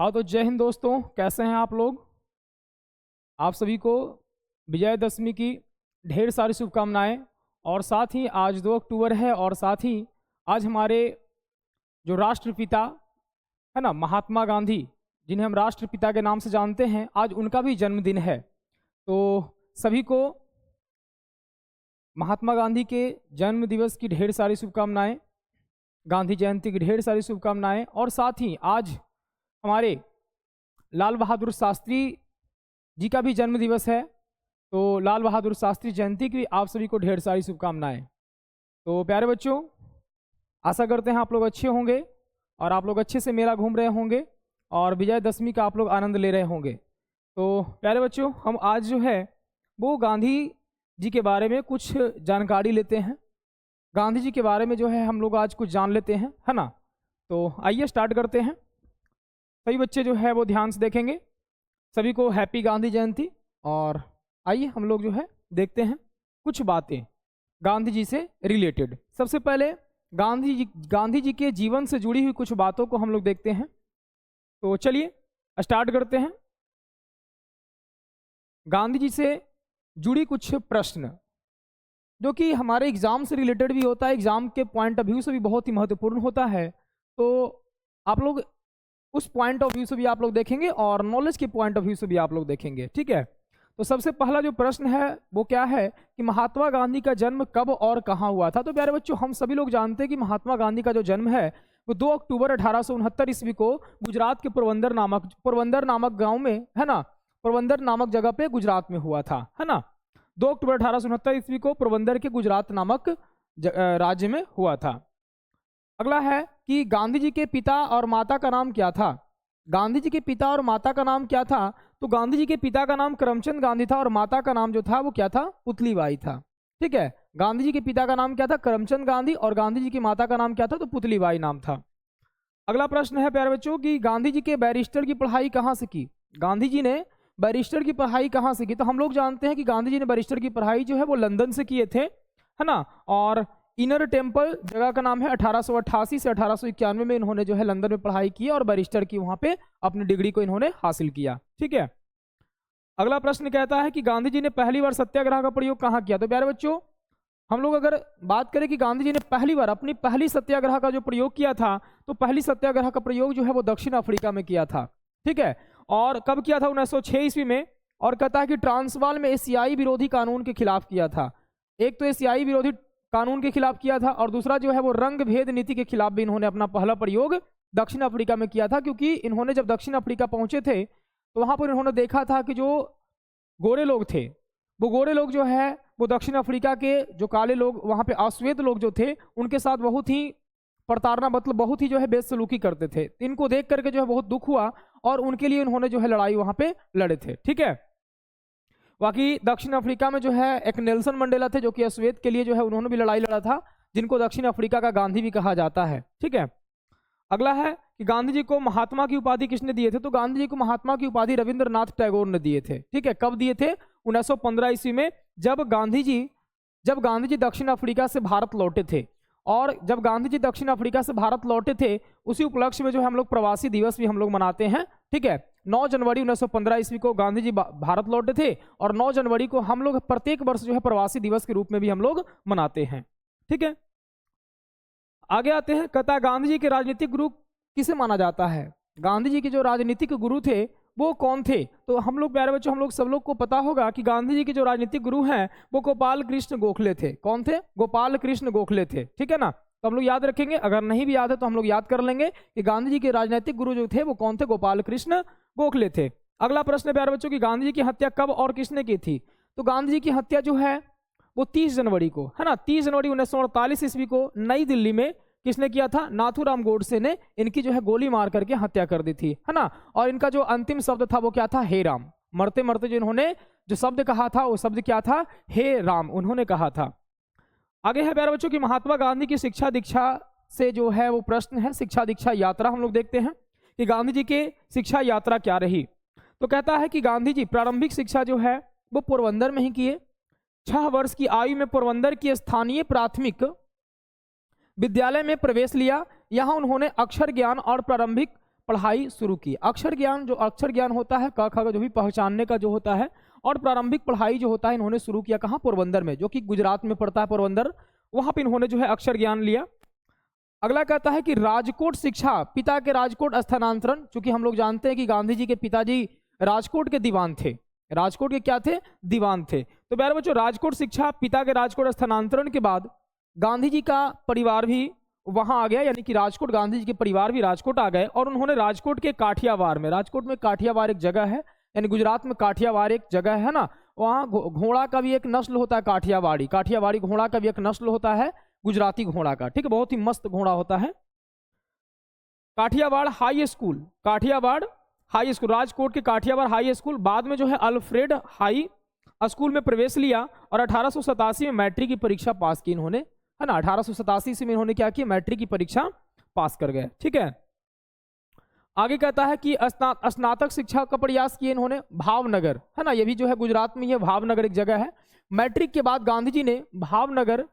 हाँ तो जय हिंद दोस्तों, कैसे हैं आप लोग। आप सभी को विजयदशमी की ढेर सारी शुभकामनाएं। और साथ ही आज 2 अक्टूबर है और साथ ही आज हमारे जो राष्ट्रपिता है ना, महात्मा गांधी, जिन्हें हम राष्ट्रपिता के नाम से जानते हैं, आज उनका भी जन्मदिन है। तो सभी को महात्मा गांधी के जन्म दिवस की ढेर सारी शुभकामनाएं, गांधी जयंती की ढेर सारी शुभकामनाएं। और साथ ही आज हमारे लाल बहादुर शास्त्री जी का भी जन्म दिवस है, तो लाल बहादुर शास्त्री जयंती की आप सभी को ढेर सारी शुभकामनाएं। तो प्यारे बच्चों, आशा करते हैं आप लोग अच्छे होंगे और आप लोग अच्छे से मेला घूम रहे होंगे और विजयदशमी का आप लोग आनंद ले रहे होंगे। तो प्यारे बच्चों, हम आज जो है वो गांधी जी के बारे में कुछ जानकारी लेते हैं। गांधी जी के बारे में जो है हम लोग आज कुछ जान लेते हैं, है ना। तो आइए स्टार्ट करते हैं। सभी बच्चे जो है वो ध्यान से देखेंगे। सभी को हैप्पी गांधी जयंती। और आइए हम लोग जो है देखते हैं कुछ बातें गांधी जी से रिलेटेड। सबसे पहले गांधी जी के जीवन से जुड़ी हुई कुछ बातों को हम लोग देखते हैं। तो चलिए स्टार्ट करते हैं। गांधी जी से जुड़ी कुछ प्रश्न जो कि हमारे एग्जाम से रिलेटेड भी होता है, एग्जाम के पॉइंट ऑफ व्यू से भी बहुत ही महत्वपूर्ण होता है। तो आप लोग उस पॉइंट ऑफ व्यू से भी आप लोग देखेंगे और नॉलेज के पॉइंट ऑफ व्यू से भी आप लोग देखेंगे, ठीक है। तो सबसे पहला जो प्रश्न है वो क्या है कि महात्मा गांधी का जन्म कब और कहाँ हुआ था। तो प्यारे बच्चों, हम सभी लोग जानते हैं कि महात्मा गांधी का जो जन्म है वो 2 अक्टूबर 1869 ईस्वी को गुजरात के पोरबंदर नामक गांव में, है ना, पोरबंदर नामक जगह पे गुजरात में हुआ था, है ना। 2 अक्टूबर 1869 ईस्वी को पोरबंदर के गुजरात नामक राज्य में हुआ था। अगला है कि गांधी जी के पिता और माता का नाम क्या था। गांधी जी के पिता और माता का नाम क्या था। तो गांधी जी के पिता का नाम करमचंद गांधी था और माता का नाम जो था वो क्या था, पुतलीबाई था, ठीक है। गांधी जी के पिता का नाम क्या था, करमचंद गांधी, और गांधी जी की माता का नाम क्या था, तो पुतलीबाई नाम था। अगला प्रश्न है प्यारे बच्चों कि गांधी जी के बैरिस्टर की पढ़ाई कहाँ से की। गांधी जी ने बैरिस्टर की पढ़ाई कहाँ से की। तो हम लोग जानते हैं कि गांधी जी ने बैरिस्टर की पढ़ाई जो है वो लंदन से किए थे, है ना। और इनर टेम्पल जगह का नाम है। 1888 से 1891 में इन्होंने जो है लंदन में पढ़ाई की और बैरिस्टर की वहां पे अपनी डिग्री को इन्होंने हासिल किया, ठीक है। अगला प्रश्न कहता है कि गांधी जी ने पहली बार सत्याग्रह का प्रयोग कहाँ किया। तो प्यारे बच्चों, हम लोग अगर बात करें कि गांधी जी ने पहली बार अपनी पहली सत्याग्रह का जो प्रयोग किया था, तो पहली सत्याग्रह का प्रयोग जो है वो दक्षिण अफ्रीका में किया था, ठीक है। और कब किया था, 1906 ईस्वी में। और कहता है कि ट्रांसवाल में एशियाई विरोधी कानून के खिलाफ किया था। एक तो एशियाई विरोधी कानून के खिलाफ किया था और दूसरा जो है वो रंग भेद नीति के खिलाफ भी इन्होंने अपना पहला प्रयोग दक्षिण अफ्रीका में किया था। क्योंकि इन्होंने जब दक्षिण अफ्रीका पहुंचे थे तो वहां पर इन्होंने देखा था कि जो गोरे लोग थे, वो गोरे लोग जो है वो दक्षिण अफ्रीका के जो काले लोग, वहां पे अश्वेत लोग जो थे, उनके साथ बहुत ही प्रताड़ना, मतलब बहुत ही जो है बेसलूकी करते थे। इनको देख करके जो है बहुत दुख हुआ और उनके लिए उन्होंने जो है लड़ाई वहां पे लड़े थे, ठीक है। बाकी दक्षिण अफ्रीका में जो है एक नेल्सन मंडेला थे जो कि अश्वेत के लिए जो है उन्होंने भी लड़ाई लड़ा था, जिनको दक्षिण अफ्रीका का गांधी भी कहा जाता है, ठीक है। अगला है कि गांधी जी को महात्मा की उपाधि किसने दिए थे। तो गांधी जी को महात्मा की उपाधि रविंद्रनाथ टैगोर ने दिए थे, ठीक है। कब दिए थे, 1915 ईस्वी में, जब गांधी जी दक्षिण अफ्रीका से भारत लौटे थे। और जब गांधी जी दक्षिण अफ्रीका से भारत लौटे थे, उसी उपलक्ष्य में जो है हम लोग प्रवासी दिवस भी हम लोग मनाते हैं, ठीक है। 9 जनवरी 1915 ईस्वी को गांधी जी भारत लौटे थे और 9 जनवरी को हम लोग प्रत्येक वर्ष जो है प्रवासी दिवस के रूप में भी हम लोग मनाते हैं, ठीक है। आगे आते हैं, कहता है गांधी जी के राजनीतिक गुरु किसे माना जाता है। गांधी जी के जो राजनीतिक गुरु थे वो कौन थे। तो हम लोग प्यारे बच्चों, हम लोग सब लोग को पता होगा कि गांधी जी के जो राजनीतिक गुरु हैं वो गोपाल कृष्ण गोखले थे। कौन थे, गोपाल कृष्ण गोखले थे, ठीक है ना। तो हम लोग याद रखेंगे, अगर नहीं भी याद है तो हम लोग याद कर लेंगे कि गांधी जी के राजनीतिक गुरु जो थे वो कौन थे, गोपाल कृष्ण गोखले थे। अगला प्रश्न प्यारे बच्चों की गांधी जी की हत्या कब और किसने की थी। तो गांधी जी की हत्या जो है वो 30 जनवरी को, है ना, 30 जनवरी 1948 ईस्वी को नई दिल्ली में किसने किया था, नाथूराम गोडसे ने इनकी जो है गोली मार करके हत्या कर दी थी, है ना। और इनका जो अंतिम शब्द था वो क्या था, हे राम। मरते मरते जो इन्होंने जो शब्द कहा था वो शब्द क्या था, हे राम, उन्होंने कहा था। आगे है प्यारे बच्चों की महात्मा गांधी की शिक्षा दीक्षा से जो है वो प्रश्न है, शिक्षा दीक्षा यात्रा हम लोग देखते हैं कि गांधी जी के शिक्षा यात्रा क्या रही। तो कहता है कि गांधी जी प्रारंभिक शिक्षा जो है वो पोरबंदर में ही किए। 6 वर्ष की आयु में पोरबंदर की स्थानीय प्राथमिक विद्यालय में प्रवेश लिया। यहाँ उन्होंने अक्षर ज्ञान और प्रारंभिक पढ़ाई शुरू की। अक्षर ज्ञान होता है, क ख जो भी पहचानने का जो होता है, और प्रारंभिक पढ़ाई जो होता है इन्होंने शुरू किया कहाँ? पोरबंदर में, जो कि गुजरात में पड़ता है पोरबंदर, वहां पे इन्होंने जो है अक्षर ज्ञान लिया। अगला कहता है कि राजकोट शिक्षा, पिता के राजकोट स्थानांतरण, चूंकि हम लोग जानते हैं कि गांधी जी के पिताजी राजकोट के दीवान थे, राजकोट के क्या थे? दीवान थे। तो प्यारे बच्चों, राजकोट शिक्षा, पिता के राजकोट स्थानांतरण के बाद गांधी जी का परिवार भी वहां आ गया, यानी कि राजकोट, गांधी जी के परिवार भी राजकोट आ गए, और उन्होंने राजकोट के काठियावाड़ में, राजकोट में काठियावाड़ एक जगह है, यानी गुजरात में काठियावाड़ एक जगह है ना, वहाँ घोड़ा का भी एक नस्ल होता है काठियावाड़ी घोड़ा का भी एक नस्ल होता है गुजराती घोड़ा का, ठीक है, बहुत ही मस्त घोड़ा होता है। काठियावाड़ हाई स्कूल, राजकोट के काठियावाड़ हाई स्कूल, बाद में जो है अल्फ्रेड हाई स्कूल में प्रवेश लिया, और 1887 में मैट्रिक की परीक्षा पास की इन्होंने, है ना, 1887 में इन्होंने क्या किया? मैट्रिक की परीक्षा पास कर गए, ठीक है। आगे कहता है कि स्नातक शिक्षा का प्रयास किए इन्होंने भावनगर, है ना, ये भी जो है गुजरात में ही है, भावनगर एक जगह है। मैट्रिक के बाद गांधी जी ने भावनगर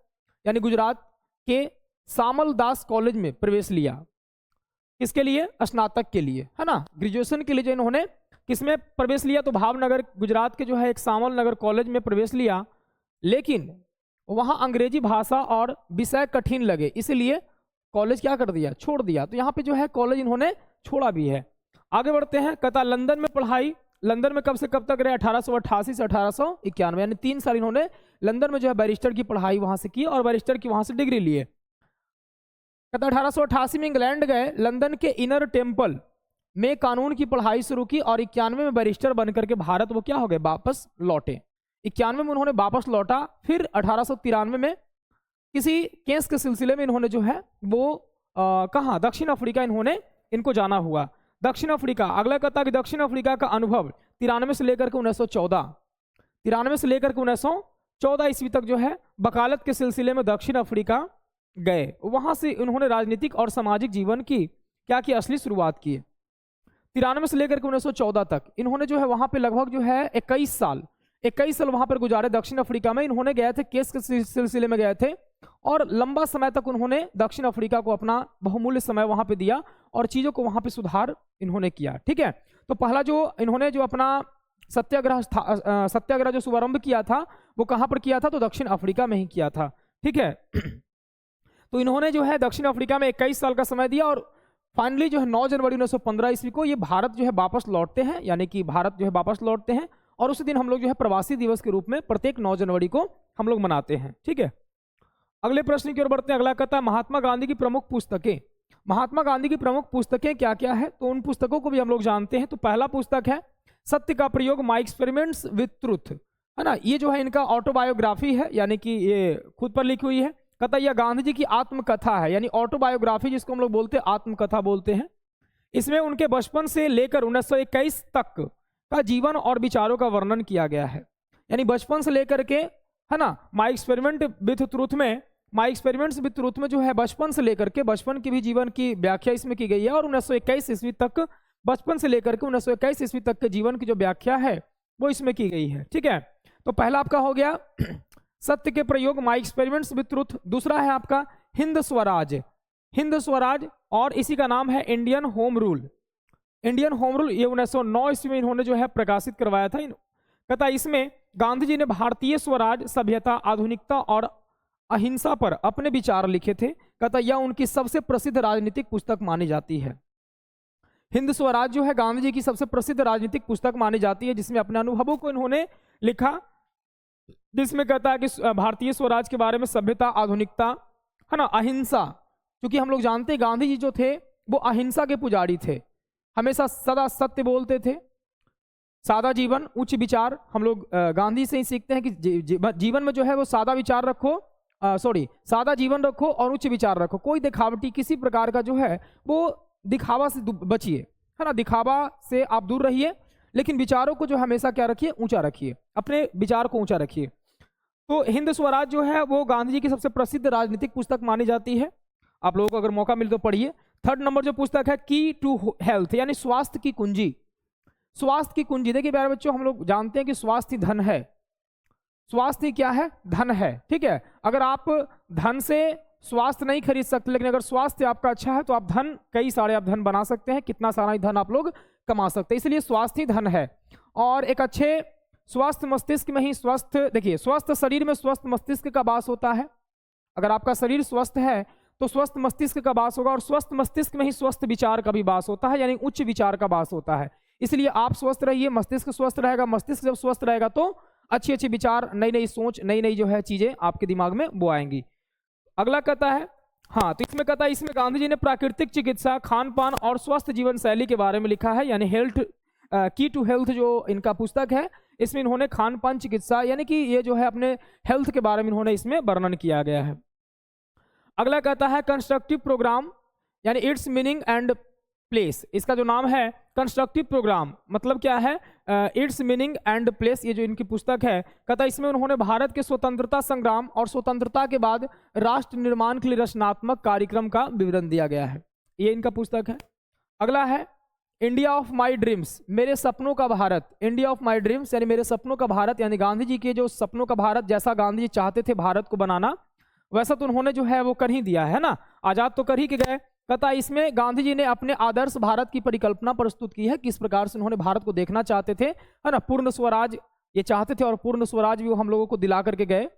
यानी गुजरात के सामलदास कॉलेज में प्रवेश लिया, किसके लिए? स्नातक के लिए, है ना, ग्रेजुएशन के लिए जो इन्होंने किसमें प्रवेश लिया? तो भावनगर, गुजरात के जो है एक सामल नगर कॉलेज में प्रवेश लिया, लेकिन वहां अंग्रेजी भाषा और विषय कठिन लगे, इसलिए कॉलेज क्या कर दिया? छोड़ दिया। तो यहाँ पे जो है कॉलेज इन्होंने छोड़ा भी है। आगे बढ़ते हैं, कहता लंदन में पढ़ाई, लंदन में कब से कब तक रहे? 1888 से 1891, यानी 3 साल इन्होंने लंदन में जो है बैरिस्टर की पढ़ाई वहां से की, और बैरिस्टर की वहां से डिग्री लिए। कहता 1888 में इंग्लैंड गए, लंदन के इनर टेम्पल में कानून की पढ़ाई शुरू की, और 91 में बैरिस्टर बनकर के भारत वो क्या हो गए? वापस लौटे। 91 में उन्होंने वापस लौटा, फिर 1893 में किसी केस के सिलसिले में इन्होंने जो है वो कहाँ? दक्षिण अफ्रीका इन्होंने इनको जाना हुआ, दक्षिण अफ्रीका। अगला कहता है कि दक्षिण अफ्रीका का अनुभव 93 से लेकर के 1914 ईस्वी तक जो है वकालत के सिलसिले में दक्षिण अफ्रीका गए, वहां से उन्होंने राजनीतिक और सामाजिक जीवन की क्या की? असली शुरुआत की। 93 से लेकर के 1914 तक इन्होंने जो है वहां पे लगभग जो है 21 साल वहां पर गुजारे दक्षिण अफ्रीका में। इन्होंने गए थे, केस के सिलसिले में गए थे, और लंबा समय तक उन्होंने दक्षिण अफ्रीका को अपना बहुमूल्य समय वहां पे दिया, और चीजों को वहां पे सुधार इन्होंने किया, ठीक है। तो पहला जो इन्होंने जो अपना सत्याग्रह जो शुभारंभ किया था वो कहां पर किया था? तो दक्षिण अफ्रीका में ही किया था, ठीक है। तो इन्होंने जो है दक्षिण अफ्रीका में 21 साल का समय दिया, और फाइनली जो है 9 जनवरी 1915 ईस्वी को ये भारत जो है वापस लौटते हैं, यानी कि भारत जो है वापस लौटते हैं, और उसी दिन हम लोग जो है प्रवासी दिवस के रूप में प्रत्येक 9 जनवरी को हम लोग मनाते हैं, ठीक है। अगले प्रश्न की ओर बढ़ते हैं। अगला कहता है महात्मा गांधी की प्रमुख पुस्तकें। महात्मा गांधी की प्रमुख पुस्तकें क्या क्या है? तो उन पुस्तकों को भी हम लोग जानते हैं। तो पहला पुस्तक है सत्य का प्रयोग, माई एक्सपेरिमेंट्स विद ट्रुथ, है ना, ये जो है इनका ऑटोबायोग्राफी है, यानी कि ये खुद पर लिखी हुई है। कहता यह गांधी जी की आत्मकथा है, यानी ऑटोबायोग्राफी जिसको हम लोग बोलते हैं, आत्मकथा बोलते हैं। इसमें उनके बचपन से लेकर 1921 तक का जीवन और विचारों का वर्णन किया गया है, यानी बचपन से लेकर के, है ना, माई एक्सपेरिमेंट्स विद ट्रूथ में जो है बचपन से लेकर के, बचपन की भी जीवन की व्याख्या इसमें की गई है, और 1921 ईस्वी तक, बचपन से लेकर के 1921 ईस्वी तक के जीवन की जो व्याख्या है वो इसमें की गई है, ठीक है। तो पहला आपका हो गया सत्य के प्रयोग, माई एक्सपेरिमेंट्स विद ट्रूथ। दूसरा है आपका हिंद स्वराज, और इसी का नाम है इंडियन होम रूल। ये 1909 ईस्वी में इन्होंने जो है प्रकाशित करवाया था। कहता इसमें गांधी जी ने भारतीय स्वराज, सभ्यता, आधुनिकता और अहिंसा पर अपने विचार लिखे थे। कहता यह उनकी सबसे प्रसिद्ध राजनीतिक पुस्तक मानी जाती है। हिंद स्वराज जो है गांधी जी की सबसे प्रसिद्ध राजनीतिक पुस्तक मानी जाती है, जिसमें अपने अनुभवों को इन्होंने लिखा, जिसमें कहता है कि भारतीय स्वराज के बारे में, सभ्यता, आधुनिकता, है ना, अहिंसा, क्योंकि हम लोग जानते हैं गांधी जी जो थे वो अहिंसा के पुजारी थे, हमेशा सदा सत्य बोलते थे, सादा जीवन, उच्च विचार। हम लोग गांधी से ही सीखते हैं कि जीवन में जो है वो सादा विचार रखो, सादा जीवन रखो और उच्च विचार रखो। कोई दिखावटी किसी प्रकार का जो है वो दिखावा से बचिए, है ना, दिखावा से आप दूर रहिए, लेकिन विचारों को जो हमेशा क्या रखिए? ऊंचा रखिए, अपने विचार को ऊंचा रखिए। तो हिंद स्वराज जो है वो गांधी जी की सबसे प्रसिद्ध राजनीतिक पुस्तक मानी जाती है। आप लोगों को अगर मौका मिले तो पढ़िए। 3rd नंबर जो पुस्तक है की टू हेल्थ, यानी स्वास्थ्य की कुंजी। देखिए प्यारे बच्चों, हम लोग जानते हैं कि स्वास्थ्य धन है। स्वास्थ्य क्या है? धन है, ठीक है। अगर आप धन से स्वास्थ्य नहीं खरीद सकते, लेकिन अगर स्वास्थ्य आपका अच्छा है तो आप धन, कई सारे आप धन बना सकते हैं, कितना सारा ही धन आप लोग कमा सकते हैं। इसलिए स्वास्थ्य ही धन है। और एक अच्छे स्वस्थ मस्तिष्क में ही स्वस्थ, देखिए स्वस्थ शरीर में स्वस्थ मस्तिष्क का वास होता है। अगर आपका शरीर स्वस्थ है तो स्वस्थ मस्तिष्क का वास होगा, और स्वस्थ मस्तिष्क में ही स्वस्थ विचार का भी वास होता है, यानी उच्च विचार का वास होता है। इसलिए आप स्वस्थ रहिए, मस्तिष्क स्वस्थ रहेगा। मस्तिष्क जब स्वस्थ रहेगा तो अच्छी अच्छी विचार, नई नई सोच, नई नई जो है चीजें आपके दिमाग में वो आएंगी। अगला कहता है, हाँ तो इसमें कहता है, इसमें गांधी जी ने प्राकृतिक चिकित्सा, खान पान और स्वस्थ जीवन शैली के बारे में लिखा है, यानी हेल्थ की टू हेल्थ जो इनका पुस्तक है, इसमें इन्होंने खान पान चिकित्सा यानी कि ये जो है अपने हेल्थ के बारे में इन्होंने इसमें वर्णन किया गया है। अगला कहता है कंस्ट्रक्टिव प्रोग्राम, यानी इट्स मीनिंग एंड प्लेस। इसका जो नाम है कंस्ट्रक्टिव प्रोग्राम, मतलब क्या है, इट्स मीनिंग एंड प्लेस, ये जो इनकी पुस्तक है, कहता है इसमें उन्होंने भारत के स्वतंत्रता संग्राम और स्वतंत्रता के बाद राष्ट्र निर्माण के लिए रचनात्मक कार्यक्रम का विवरण दिया गया है। ये इनका पुस्तक है। अगला है इंडिया ऑफ माई ड्रीम्स, मेरे सपनों का Bharat. India of my dreams यानी मेरे सपनों का भारत, यानी गांधी जी के जो सपनों का भारत, जैसा गांधी जी चाहते थे भारत को बनाना, वैसा तो उन्होंने जो है वो कर ही दिया है ना, आजाद तो कर ही के गए। कहता इसमें गांधी जी ने अपने आदर्श भारत की परिकल्पना प्रस्तुत की है, किस प्रकार से उन्होंने भारत को देखना चाहते थे, है ना। पूर्ण स्वराज ये चाहते थे और पूर्ण स्वराज भी वो हम लोगों को दिला करके गए।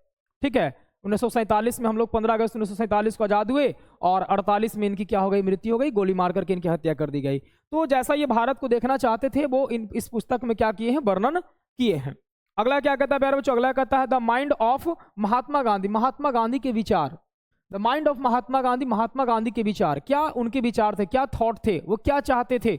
ठीक है, 1947 में हम लोग 15 अगस्त 1947 को आज़ाद हुए और 48 में इनकी क्या हो गई, मृत्यु हो गई, गोली मार करके इनकी हत्या कर दी गई। तो जैसा ये भारत को देखना चाहते थे वो इस पुस्तक में क्या किए हैं, वर्णन किए हैं। अगला क्या कहता है प्यारे बच्चों, अगला कहता है the mind of Mahatma Gandhi, Mahatma Gandhi के विचार। The mind of Mahatma Gandhi, Mahatma Gandhi के विचार, क्या उनके विचार थे, क्या थॉट थे, वो क्या चाहते थे,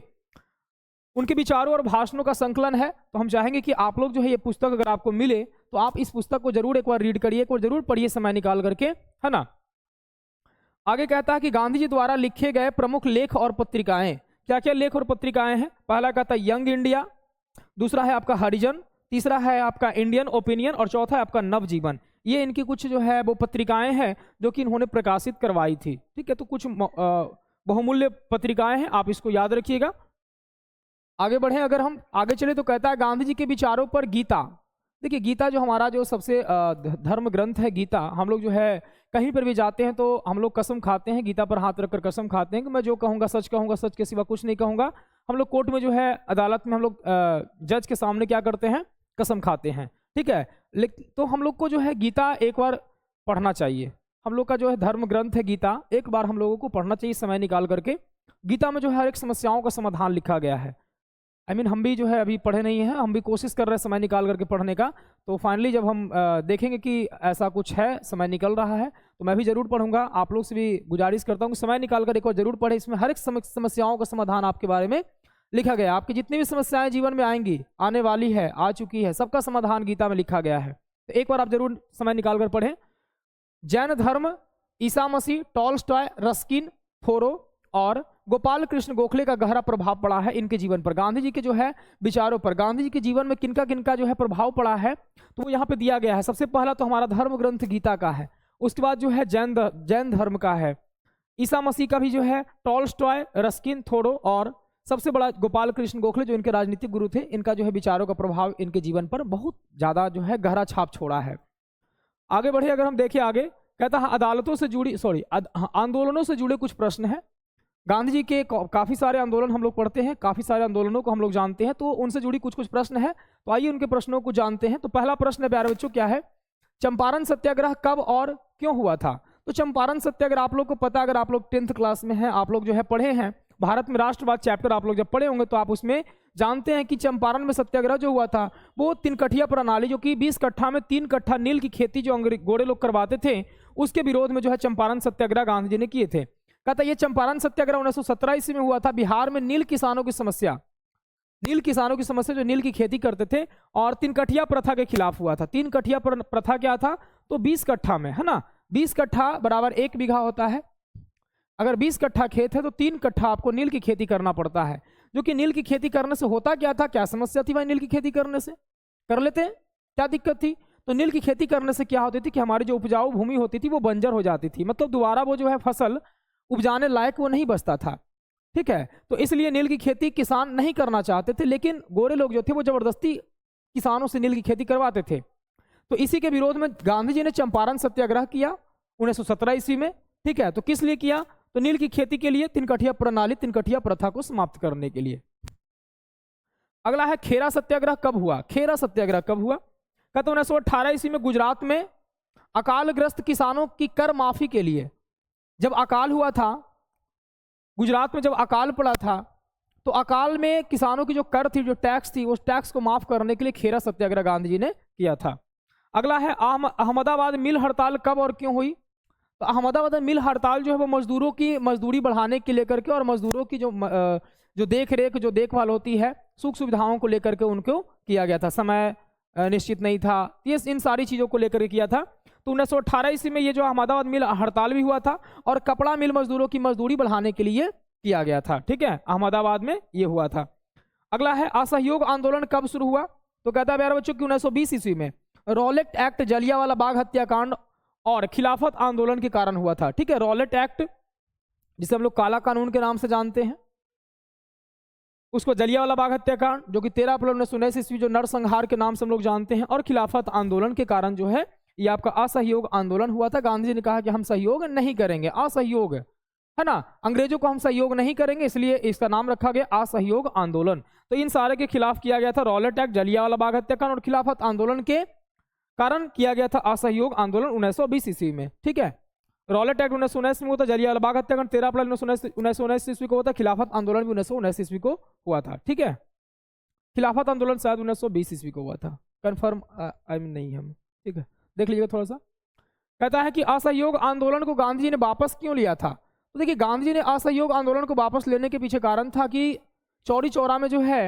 उनके विचारों और भाषणों का संकलन है। तो हम चाहेंगे कि आप लोग जो है ये पुस्तक अगर आपको मिले तो आप इस पुस्तक को जरूर एक बार रीड करिए, एक बार जरूर पढ़िए समय निकाल करके, है ना। आगे कहता है कि गांधी जी द्वारा लिखे गए प्रमुख लेख और पत्रिकाएं, क्या क्या लेख और पत्रिकाएं हैं। पहला कहता है यंग इंडिया, दूसरा है आपका हरिजन, तीसरा है आपका इंडियन ओपिनियन और चौथा है आपका नवजीवन। ये इनकी कुछ जो है वो पत्रिकाएं हैं जो कि इन्होंने प्रकाशित करवाई थी। ठीक है, तो कुछ बहुमूल्य पत्रिकाएं हैं, आप इसको याद रखिएगा। आगे बढ़े, अगर हम आगे चले तो कहता है गांधी जी के विचारों पर गीता। देखिए गीता जो हमारा जो सबसे धर्म ग्रंथ है गीता, हम लोग जो है कहीं पर भी जाते हैं तो हम लोग कसम खाते हैं, गीता पर हाथ रखकर कसम खाते हैं कि मैं जो कहूँगा, सच के सिवा कुछ नहीं कहूँगा। हम लोग कोर्ट में जो है, अदालत में हम लोग जज के सामने क्या करते हैं, कसम खाते हैं। ठीक है, लेकिन तो हम लोग को जो है गीता एक बार पढ़ना चाहिए। हम लोग का जो है धर्म ग्रंथ है गीता, एक बार हम लोगों को पढ़ना चाहिए समय निकाल करके। गीता में जो है हर एक समस्याओं का समाधान लिखा गया है। हम भी जो है अभी पढ़े नहीं हैं, हम भी कोशिश कर रहे हैं समय निकाल करके पढ़ने का। तो फाइनली जब हम देखेंगे कि ऐसा कुछ है, समय निकल रहा है, तो मैं भी जरूर पढ़ूंगा। आप लोग से भी गुजारिश करता हूँ समय निकाल कर एक बार जरूर पढ़े। इसमें हर एक समस्याओं का समाधान आपके बारे में लिखा गया है। आपकी जितनी भी समस्याएं जीवन में आएंगी, आने वाली है, आ चुकी है, सबका समाधान गीता में लिखा गया है। तो एक बार आप जरूर समय निकाल कर पढ़ें। जैन धर्म, ईसा मसीह, टॉलस्टॉय, रस्किन, थोरो और गोपाल कृष्ण गोखले का गहरा प्रभाव पड़ा है इनके जीवन पर। गांधी जी के जो है विचारों पर, गांधी जी के जीवन में किनका किनका जो है प्रभाव पड़ा है, तो वो यहाँ पे दिया गया है। सबसे पहला तो हमारा धर्म ग्रंथ गीता का है, उसके बाद जो है जैन धर्म का है, ईसा मसीह का भी जो है, टॉलस्टॉय, रस्किन, थोरो और सबसे बड़ा गोपाल कृष्ण गोखले जो इनके राजनीतिक गुरु थे, इनका जो है विचारों का प्रभाव इनके जीवन पर बहुत ज्यादा जो है गहरा छाप छोड़ा है। आगे बढ़े, अगर हम देखें आगे, कहता है अदालतों से जुड़ी आंदोलनों से जुड़े कुछ प्रश्न हैं। गांधी जी के काफी सारे आंदोलन हम लोग पढ़ते हैं, काफी सारे आंदोलनों को हम लोग जानते हैं, तो उनसे जुड़ी कुछ कुछ प्रश्न है। तो आइए उनके प्रश्नों को जानते हैं। तो पहला प्रश्न है प्यारे बच्चों, क्या है, चंपारण सत्याग्रह कब और क्यों हुआ था। तो चंपारण सत्याग्रह आप लोग को पता, अगर आप लोग 10th क्लास में हैं, आप लोग जो है पढ़े हैं, भारत में राष्ट्रवाद चैप्टर आप लोग जब पढ़े होंगे तो आप उसमें जानते हैं कि चंपारण में सत्याग्रह जो हुआ था वो 3 कठिया प्रणाली, जो कि 20 कट्ठा में 3 कट्ठा नील की खेती जो गोरे लोग करवाते थे, उसके विरोध में जो है चंपारण सत्याग्रह गांधी जी ने किए थे। कहता ये चंपारण सत्याग्रह 1917 ईस्वी में हुआ था। बिहार में नील किसानों की समस्या जो नील की खेती करते थे, और 3 कठिया प्रथा के खिलाफ हुआ था। 3 कठिया प्रथा क्या था, तो 20 कट्ठा में, है ना, 20 कट्ठा बराबर 1 बीघा होता है। अगर 20 कट्ठा खेत है तो 3 कट्ठा आपको नील की खेती करना पड़ता है। जो कि नील की खेती करने से होता क्या था, क्या समस्या थी भाई, नील की खेती करने से, कर लेते हैं, क्या दिक्कत थी। तो नील की खेती करने से क्या होती थी कि हमारी जो उपजाऊ भूमि होती थी वो बंजर हो जाती थी, मतलब दोबारा वो जो है फसल उपजाने लायक वो नहीं बचता था। ठीक है, तो इसलिए नील की खेती किसान नहीं करना चाहते थे, लेकिन गोरे लोग जो थे वो जबरदस्ती किसानों से नील की खेती करवाते थे। तो इसी के विरोध में गांधी जी ने चंपारण सत्याग्रह किया 1917 ईस्वी में। ठीक है, तो किस लिए किया? तो नील की खेती के लिए, तिनकठिया प्रणाली, तिनकठिया प्रथा को समाप्त करने के लिए। अगला है खेरा सत्याग्रह कब हुआ? खेरा सत्याग्रह कब हुआ? कहते 1918 ईस्वी में गुजरात में अकालग्रस्त किसानों की कर माफी के लिए, जब अकाल हुआ था गुजरात में, जब अकाल पड़ा था, तो अकाल में किसानों की जो कर थी, जो टैक्स थी, उस टैक्स को माफ करने के लिए खेरा सत्याग्रह गांधी जी ने किया था। अगला है अहमदाबाद मिल हड़ताल कब और क्यों हुई? तो अहमदाबाद में मिल हड़ताल जो है वो मजदूरों की मजदूरी बढ़ाने के लेकर के, और मजदूरों की जो देख रेख, जो देखभाल होती है, सुख सुविधाओं को लेकर के उनको किया गया था। समय निश्चित नहीं था, ये इन सारी चीज़ों को लेकर के किया था। तो 1918 ईस्वी में ये जो अहमदाबाद मिल हड़ताल भी हुआ था, और कपड़ा मिल मजदूरों की मजदूरी बढ़ाने के लिए किया गया था। ठीक है, अहमदाबाद में ये हुआ था। अगला है असहयोग आंदोलन कब शुरू हुआ? तो कहता है प्यारे बच्चों की 1920 ईस्वी में रॉलेट एक्ट, जलियांवाला बाग हत्याकांड और खिलाफत आंदोलन के कारण हुआ था। ठीक है, रॉलेट एक्ट जिसे हम लोग काला कानून के नाम से जानते हैं, उसको जलियांवाला बाग हत्याकांड जो कि 13 अप्रैल 1919 ईस्वी जो नरसंहार के नाम से हम लोग जानते हैं, और खिलाफत आंदोलन के कारण जो है ये आपका असहयोग आंदोलन हुआ था। गांधी जी ने कहा कि हम सहयोग नहीं करेंगे, असहयोग है ना, अंग्रेजों को हम सहयोग नहीं करेंगे, इसलिए इसका नाम रखा गया असहयोग आंदोलन। तो इन सारे के खिलाफ किया गया था रॉलेट एक्ट, जलियांवाला बाग हत्याकांड और खिलाफत आंदोलन के कारण किया गया था असहयोग आंदोलन 1920 ईस्वी में। ठीक है, रॉलेट एक्ट 1919 में हुआ था, जलियांवाला बाग हत्याकांड 13 अप्रैल 1919 ईस्वी को हुआ था, खिलाफत आंदोलन भी 1919 ईस्वी को हुआ था। ठीक है, खिलाफत आंदोलन शायद 1920 ईस्वी को हुआ था, कंफर्म आई मीन नहीं हम। ठीक है, देख लीजिएगा थोड़ा सा। कहता है कि असहयोग आंदोलन को गांधी जी ने वापस क्यों लिया था? तो देखिए, गांधी जी ने असहयोग आंदोलन को वापस लेने के पीछे कारण था कि चौरी चौरा में जो है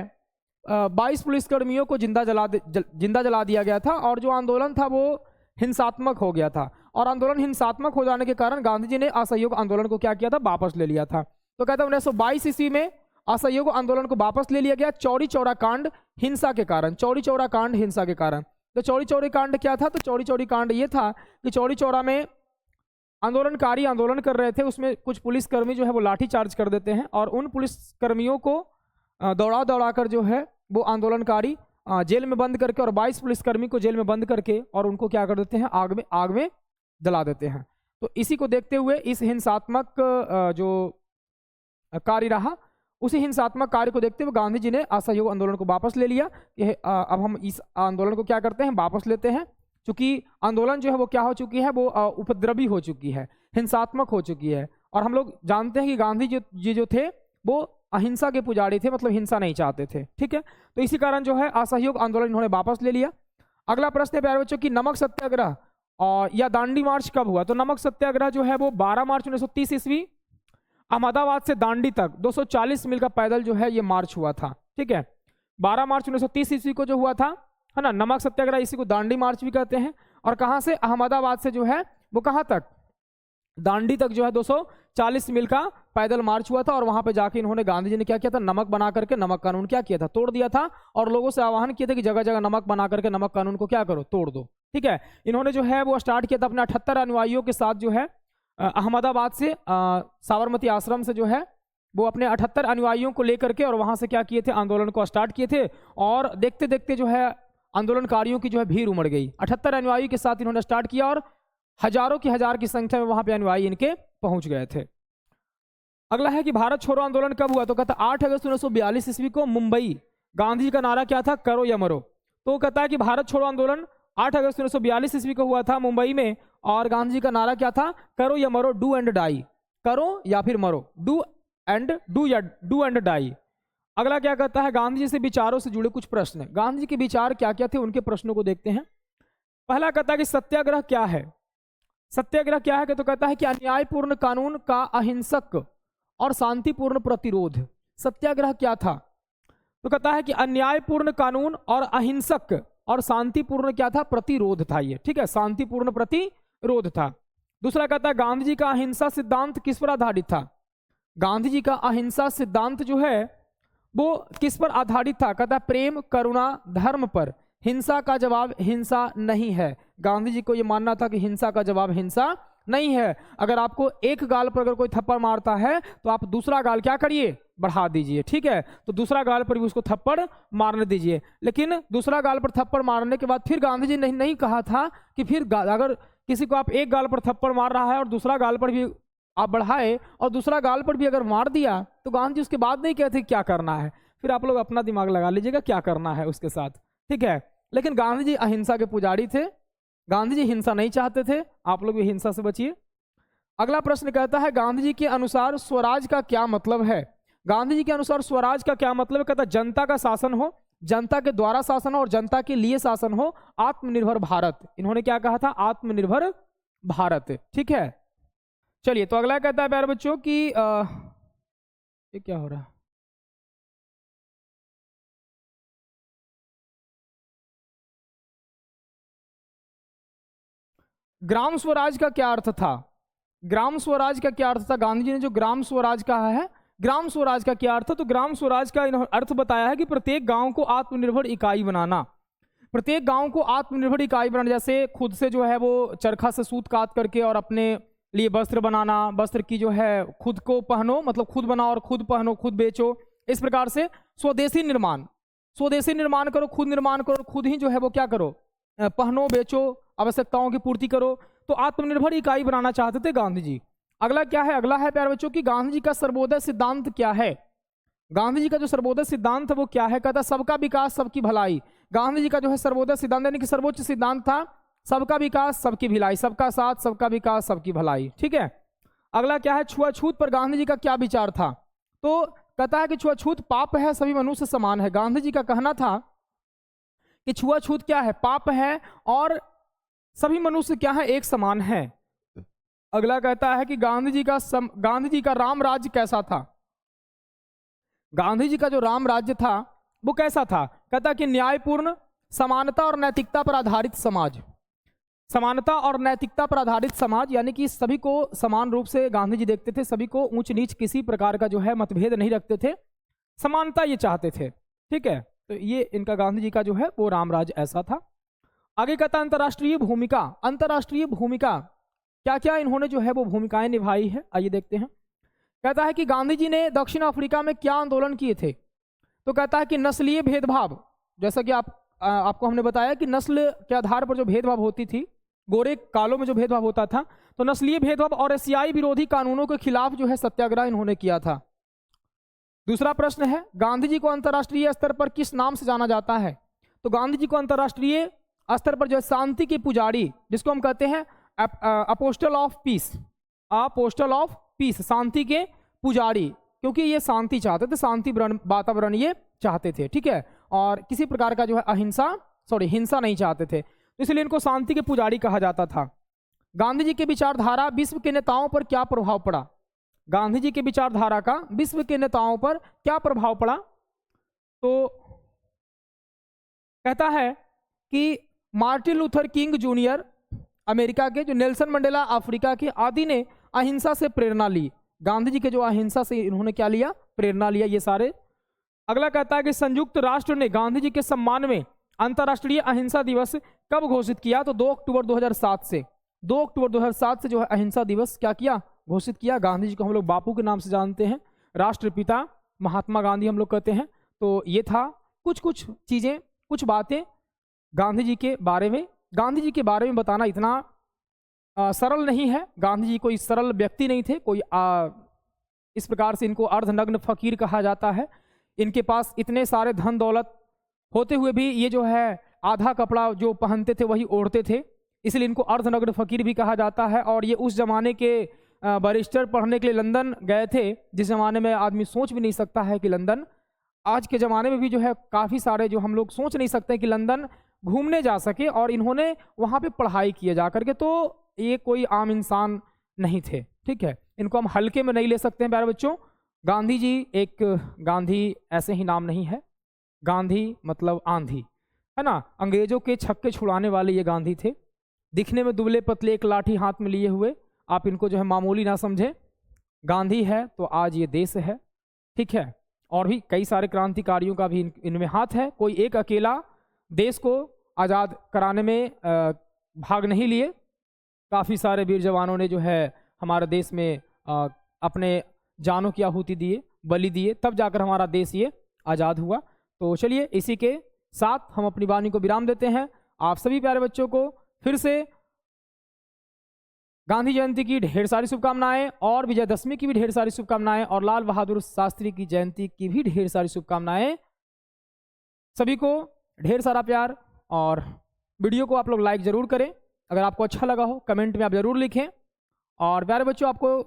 22 पुलिसकर्मियों को जिंदा जला दिया गया था, और जो आंदोलन था वो हिंसात्मक हो गया था, और आंदोलन हिंसात्मक हो जाने के कारण गांधी जी ने असहयोग आंदोलन को क्या किया था? वापस ले लिया था। तो कहता है 1922 ईस्वी में असहयोग आंदोलन को वापस ले लिया गया चौरी चौरा कांड हिंसा के कारण, चौरी चौरा कांड हिंसा के कारण। तो चौरी चौरी कांड क्या था? तो चौरी चौरी कांड ये था कि चौरी चौरा में आंदोलनकारी आंदोलन कर रहे थे, उसमें कुछ पुलिसकर्मी जो है वो लाठी चार्ज कर देते हैं, और उन पुलिसकर्मियों को दौड़ा कर जो है वो आंदोलनकारी जेल में बंद करके, और 22 पुलिसकर्मी को जेल में बंद करके और उनको क्या कर देते हैं? आग में जला देते हैं। तो इसी को देखते हुए, इस हिंसात्मक जो कार्य रहा, उसी हिंसात्मक कार्य को देखते हुए गांधी जी ने असहयोग आंदोलन को वापस ले लिया। अब हम इस आंदोलन को क्या करते हैं? वापस लेते हैं, क्योंकि आंदोलन जो है वो क्या हो चुकी है? वो उपद्रवी हो चुकी है, हिंसात्मक हो चुकी है। और हम लोग जानते हैं कि गांधी जी जो थे वो अहिंसा के पुजारी थे, मतलब हिंसा नहीं चाहते थे। ठीक है, तो इसी कारण जो है असहयोग आंदोलन इन्होंने वापस ले लिया। अगला प्रश्न है प्यारे बच्चों की नमक सत्याग्रह और या दांडी मार्च कब हुआ? तो नमक सत्याग्रह जो है वो 12 मार्च 1930 ईस्वी अहमदाबाद से दांडी तक 240 मील का पैदल जो है ये मार्च हुआ था। ठीक है, 12 मार्च 1930 ईस्वी को जो हुआ था, है ना, नमक सत्याग्रह, इसी को दांडी मार्च भी कहते हैं। और कहां से? अहमदाबाद से जो है वो कहां तक? दांडी तक जो है 240 मील का पैदल मार्च हुआ था, और वहां पे जाके इन्होंने, गांधी जी ने क्या किया था? नमक बना करके नमक कानून क्या किया था? तोड़ दिया था, और लोगों से आह्वान किया था कि जगह जगह नमक बना करके नमक कानून को क्या करो? तोड़ दो। ठीक है, इन्होंने जो है वो स्टार्ट किया था अपने 78 अनुयायियों के साथ, जो है अहमदाबाद से साबरमती आश्रम से जो है वो अपने 78 अनुयायियों को लेकर के, और वहां से क्या किए थे? आंदोलन को स्टार्ट किए थे, और देखते देखते जो है आंदोलनकारियों की जो है भीड़ उमड़ गई। 78 अनुयायी के साथ इन्होंने स्टार्ट किया, और हजारों की हजार की संख्या में वहां पे अनुयायी इनके पहुंच गए थे। अगला है कि भारत छोड़ो आंदोलन कब हुआ? तो कहता 8 अगस्त 1942 ईस्वी को मुंबई। गांधी जी का नारा क्या था? करो या मरो। तो कहता है कि भारत छोड़ो आंदोलन 8 अगस्त 1942 ईस्वी को हुआ था मुंबई में, और गांधी जी का नारा क्या था? करो या मरो, डू एंड डाई। करो या फिर मरो, डू एंड डाई। अगला क्या कहता है? गांधी जी से विचारों से जुड़े कुछ प्रश्न। गांधी जी के विचार क्या क्या थे, उनके प्रश्नों को देखते हैं। पहला कहता है कि सत्याग्रह क्या है? सत्याग्रह क्या है? तो कहता है कि अन्यायपूर्ण कानून का अहिंसक और शांतिपूर्ण प्रतिरोध। सत्याग्रह क्या था? तो कहता है कि अन्यायपूर्ण कानून और अहिंसक और शांतिपूर्ण क्या था? प्रतिरोध था ये। ठीक है, शांतिपूर्ण प्रतिरोध था। दूसरा कहता है गांधी जी का अहिंसा सिद्धांत किस पर आधारित था? गांधी जी का अहिंसा सिद्धांत जो है वो किस पर आधारित था? कहता है प्रेम, करुणा, धर्म पर। हिंसा का जवाब हिंसा नहीं है। गांधी जी को यह मानना था कि हिंसा का जवाब हिंसा नहीं है। अगर आपको एक गाल पर अगर कोई थप्पड़ मारता है तो आप दूसरा गाल क्या करिए? बढ़ा दीजिए। ठीक है, तो दूसरा गाल पर भी उसको थप्पड़ मारने दीजिए। लेकिन दूसरा गाल पर थप्पड़ मारने के बाद फिर गांधी जी ने नहीं कहा था कि फिर अगर किसी को आप एक गाल पर थप्पड़ मार रहा है और दूसरा गाल पर भी आप बढ़ाए और दूसरा गाल पर भी अगर मार दिया तो गांधी जी उसके बाद नहीं कहते क्या करना है, फिर आप लोग अपना दिमाग लगा लीजिएगा क्या करना है उसके साथ, ठीक है। लेकिन गांधी जी अहिंसा के पुजारी थे, गांधी जी हिंसा नहीं चाहते थे, आप लोग भी हिंसा से बचिए। अगला प्रश्न कहता है गांधी जी के अनुसार स्वराज का क्या मतलब है। गांधी जी के अनुसार स्वराज का क्या मतलब है, कहता है जनता का शासन हो, जनता के द्वारा शासन हो और जनता के लिए शासन हो, आत्मनिर्भर भारत। इन्होंने क्या कहा था, आत्मनिर्भर भारत, ठीक है। चलिए तो अगला कहता है प्यारे बच्चों कि ये क्या हो रहा है, ग्राम स्वराज का क्या अर्थ था। ग्राम स्वराज का क्या अर्थ था, गांधी जी ने जो ग्राम स्वराज कहा है, ग्राम स्वराज का क्या अर्थ है, तो ग्राम स्वराज का इन्होंने अर्थ बताया है कि प्रत्येक गांव को आत्मनिर्भर इकाई बनाना, प्रत्येक गांव को आत्मनिर्भर इकाई बनाना, जैसे खुद से जो है वो चरखा से सूत काट करके और अपने लिए वस्त्र बनाना, वस्त्र की जो है खुद को पहनो, मतलब खुद बनाओ और खुद पहनो, खुद बेचो, इस प्रकार से स्वदेशी निर्माण, स्वदेशी निर्माण करो, खुद निर्माण करो, खुद ही जो है वो क्या करो, पहनो, बेचो, आवश्यकताओं की पूर्ति करो, तो आत्मनिर्भर इकाई बनाना चाहते थे गांधी जी। अगला क्या है, अगला है प्यारे बच्चों कि गांधी जी का सर्वोदय सिद्धांत क्या है। गांधी जी का जो सर्वोदय सिद्धांत है वो क्या है, कहता सबका विकास सबकी भलाई। गांधी जी का जो है सर्वोदय सिद्धांत यानी कि सर्वोच्च सिद्धांत था सबका विकास सबकी भलाई, सबका साथ सबका विकास सबकी भलाई, ठीक है। अगला क्या है, छुआछूत पर गांधी जी का क्या विचार था, तो कहता है कि छुआछूत पाप है, सभी मनुष्य समान है। गांधी जी का कहना था कि छुआछूत क्या है, पाप है और सभी मनुष्य क्या है, एक समान है। अगला कहता है कि गांधी जी का राम राज्य कैसा था। गांधी जी का जो राम राज्य था वो कैसा था, कहता कि न्यायपूर्ण, समानता और नैतिकता पर आधारित समाज, समानता और नैतिकता पर आधारित समाज, यानी कि सभी को समान रूप से गांधी जी देखते थे, सभी को ऊंच नीच किसी प्रकार का जो है मतभेद नहीं रखते थे, समानता ये चाहते थे, ठीक है। तो ये इनका गांधी जी का जो है वो राम राज्य ऐसा था। आगे कहता अंतर्राष्ट्रीय भूमिका, अंतर्राष्ट्रीय भूमिका क्या क्या इन्होंने जो है वो भूमिकाएं निभाई है, आइए देखते हैं। कहता है कि गांधी जी ने दक्षिण अफ्रीका में क्या आंदोलन किए थे, तो कहता है कि नस्लीय भेदभाव, जैसा कि आपको हमने बताया कि नस्ल के आधार पर जो भेदभाव होती थी, गोरे कालों में जो भेदभाव होता था, तो नस्लीय भेदभाव और एशियाई विरोधी कानूनों के खिलाफ जो है सत्याग्रह इन्होंने किया था। दूसरा प्रश्न है गांधी जी को अंतर्राष्ट्रीय स्तर पर किस नाम से जाना जाता है, तो गांधी जी को अंतर्राष्ट्रीय स्तर पर जो है शांति के पुजारी, जिसको हम कहते हैं apostle of peace, apostle of peace, शांति के पुजारी, क्योंकि ये शांति चाहते थे, शांति वातावरण ये चाहते थे, ठीक है, और किसी प्रकार का जो है हिंसा नहीं चाहते थे, तो इसलिए इनको शांति के पुजारी कहा जाता था। गांधी जी के विचारधारा विश्व के नेताओं पर क्या प्रभाव पड़ा, गांधी जी के विचारधारा का विश्व के नेताओं पर क्या प्रभाव पड़ा, तो कहता है कि Martin Luther king junior America के, जो नेल्सन मंडेला अफ्रीका के, आदि ने अहिंसा से प्रेरणा ली। गांधी जी के जो अहिंसा से इन्होंने क्या लिया, प्रेरणा लिया, ये सारे। अगला कहता है कि संयुक्त राष्ट्र ने गांधी जी के सम्मान में अंतर्राष्ट्रीय अहिंसा दिवस कब घोषित किया, तो 2 अक्टूबर 2007 से, 2 अक्टूबर 2007 से जो है अहिंसा दिवस क्या किया, घोषित किया। गांधी जी को हम लोग बापू के नाम से जानते हैं, राष्ट्रपिता महात्मा गांधी हम लोग कहते हैं। तो ये था कुछ चीजें, कुछ बातें गांधी जी के बारे में। गांधी जी के बारे में बताना इतना सरल नहीं है, गांधी जी कोई सरल व्यक्ति नहीं थे, कोई इस प्रकार से इनको अर्धनग्न फकीर कहा जाता है। इनके पास इतने सारे धन दौलत होते हुए भी ये जो है आधा कपड़ा जो पहनते थे वही ओढ़ते थे, इसलिए इनको अर्धनग्न फकीर भी कहा जाता है। और ये उस जमाने के बैरिस्टर पढ़ने के लिए लंदन गए थे, जिस जमाने में आदमी सोच भी नहीं सकता है कि लंदन, आज के ज़माने में भी जो है काफ़ी सारे जो हम लोग सोच नहीं सकते कि लंदन घूमने जा सके, और इन्होंने वहाँ पे पढ़ाई किए जा करके, तो ये कोई आम इंसान नहीं थे, ठीक है। इनको हम हल्के में नहीं ले सकते हैं प्यारे बच्चों। गांधी जी एक गांधी ऐसे ही नाम नहीं है, गांधी मतलब आंधी है ना, अंग्रेजों के छक्के छुड़ाने वाले ये गांधी थे। दिखने में दुबले पतले, एक लाठी हाथ में लिए हुए, आप इनको जो है मामूली ना समझें। गांधी है तो आज ये देश है, ठीक है। और भी कई सारे क्रांतिकारियों का भी इनमें हाथ है, कोई एक अकेला देश को आज़ाद कराने में भाग नहीं लिए। काफ़ी सारे वीर जवानों ने जो है हमारे देश में अपने जानों की आहुति दिए, बलि दिए, तब जाकर हमारा देश ये आज़ाद हुआ। तो चलिए इसी के साथ हम अपनी वाणी को विराम देते हैं। आप सभी प्यारे बच्चों को फिर से गांधी जयंती की ढेर सारी शुभकामनाएं और विजयदशमी की भी ढेर सारी शुभकामनाएं और लाल बहादुर शास्त्री की जयंती की भी ढेर सारी शुभकामनाएं। सभी को ढेर सारा प्यार। और वीडियो को आप लोग लाइक ज़रूर करें, अगर आपको अच्छा लगा हो कमेंट में आप ज़रूर लिखें। और प्यारे बच्चों, आपको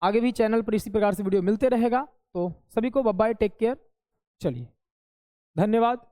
आगे भी चैनल पर इसी प्रकार से वीडियो मिलते रहेगा। तो सभी को बाय बाय, टेक केयर, चलिए धन्यवाद।